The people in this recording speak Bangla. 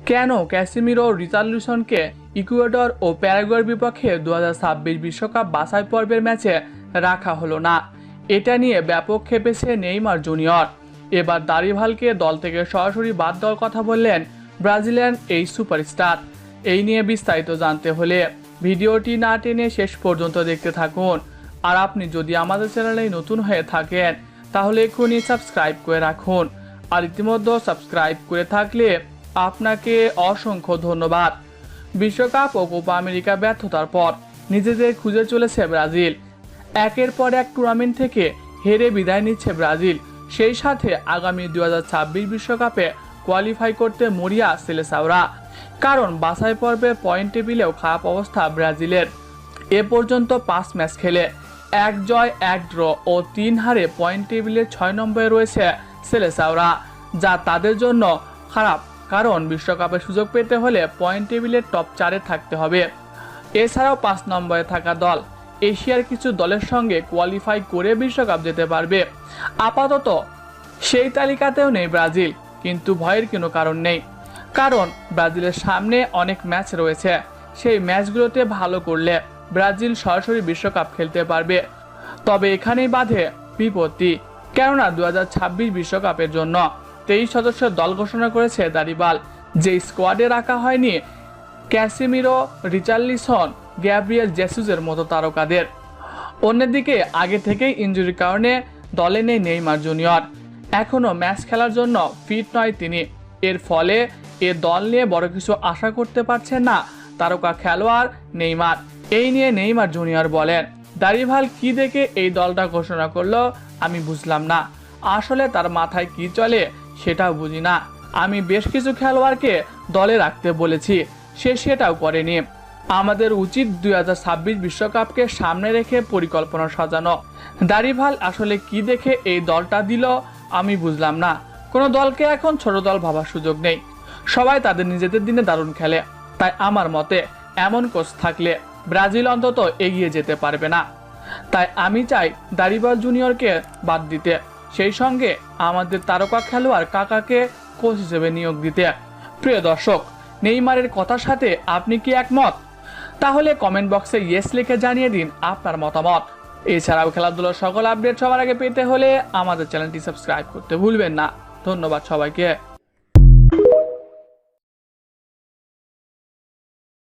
কেন ক্যাসিমিরো রিচার্লিসনকে ইকুয়েডর ও প্যারাগুয়ের বিপক্ষে 2026 বিশ্বকাপ বাছাই পর্বের ম্যাচে রাখা হলো না, এটা নিয়ে ব্যাপক ক্ষেপেছে নেইমার জুনিয়র। এবার দারিভালকে দল থেকে সরাসরি বাদ দেওয়ার কথা বললেন ব্রাজিলিয়ান এই সুপারস্টার। এই নিয়ে বিস্তারিত জানতে হলে ভিডিওটি না টেনে শেষ পর্যন্ত দেখতে থাকুন। আর আপনি যদি আমাদের চ্যানেলে নতুন হয়ে থাকেন তাহলে এখনই সাবস্ক্রাইব করে রাখুন। আর ইতিমধ্যে সাবস্ক্রাইব করে থাকলে আপনাকে অসংখ্য ধন্যবাদ। বিশ্বকাপ ও কোপা আমেরিকা ব্যর্থতার পর নিজেদের খুঁজে চলেছে ব্রাজিল। একের পর এক টুর্নামেন্ট থেকে হেরে বিদায় নিচ্ছে ব্রাজিল। সেই সাথে আগামী 2026 বিশ্বকাপে কোয়ালিফাই করতে মরিয়া সেলেসাওরা। কারণ বাছাই পর্বে পয়েন্ট টেবিলেও খারাপ অবস্থা ব্রাজিলের। এ পর্যন্ত 5 ম্যাচ খেলে 1 জয় 1 ড্র ও 3 হারে পয়েন্ট টেবিলের 6 নম্বরে রয়েছে সেলেসাওরা, যা তাদের জন্য খারাপ। কারণ বিশ্বকাপে সুযোগ পেতে হলে পয়েন্ট টেবিলের টপ 4-এ থাকতে হবে। এছাড়াও 5 নম্বরে থাকা দল এশিয়ার কিছু দলের সঙ্গে কোয়ালিফাই করে বিশ্বকাপ যেতে পারবে। আপাতত সেই তালিকাতেও নেই ব্রাজিল, কিন্তু ভয়ের কোনো কারণ নেই। কারণ ব্রাজিলের সামনে অনেক ম্যাচ রয়েছে। সেই ম্যাচগুলোতে ভালো করলে ব্রাজিল সরাসরি বিশ্বকাপ খেলতে পারবে। তবে এখানেই বাধে বিপত্তি, কেননা 2026 বিশ্বকাপের জন্য 23 সদস্যের দল ঘোষণা করেছে দারিভাল। যে স্কোয়াডে রাখা হয়নি ক্যাসিমিরো, রিচার্লিসন, গ্যাব্রিয়েল জেসুসের মতো তারকাদের। অন্যদিকে আগে থেকেই ইনজুরির কারণে দলে নেই নেইমার জুনিয়র। এখনও ম্যাচ খেলার জন্য ফিট নয় তিনি। এর ফলে এ দল নিয়ে বড় কিছু আশা করতে পারছেন না তারকা খেলোয়াড় নেইমার। এই নিয়ে নেইমার জুনিয়র বলেন, দারিভাল কি দেখে এই দলটা ঘোষণা করলো আমি বুঝলাম না। আসলে তার মাথায় কি চলে সেটাও বুঝি না। আমি বেশ কিছু খেলোয়াড়কে দলে রাখতে বলেছি, সে সেটাও করেনি। আমাদের উচিত 2026 বিশ্বকাপকে সামনে রেখে পরিকল্পনা সাজানো। দারিভাল আসলে কি দেখে এই দলটা দিল আমি বুঝলাম না। কোনো দলকে এখন ছোট দল ভাবার সুযোগ নেই। সবাই তাদের নিজেদের দিনে দারুণ খেলে। তাই আমার মতে এমন কোচ থাকলে ব্রাজিল অন্তত এগিয়ে যেতে পারবে না। তাই আমি চাই দারিভাল জুনিয়রকে বাদ দিতে, সেই সঙ্গে আমাদের তারকা খেলোয়াড় কাকাকে কোচ হিসেবে নিয়োগ দিতে। প্রিয় দর্শক, নেইমারের কথার সাথে আপনি কি একমত? তাহলে কমেন্ট বক্সে ইয়েস লিখে জানিয়ে দিন আপনার মতামত। এছাড়াও খেলাধুলার সকল আপডেট সবার আগে পেতে হলে আমাদের চ্যানেলটি সাবস্ক্রাইব করতে ভুলবেন না। ধন্যবাদ সবাইকে।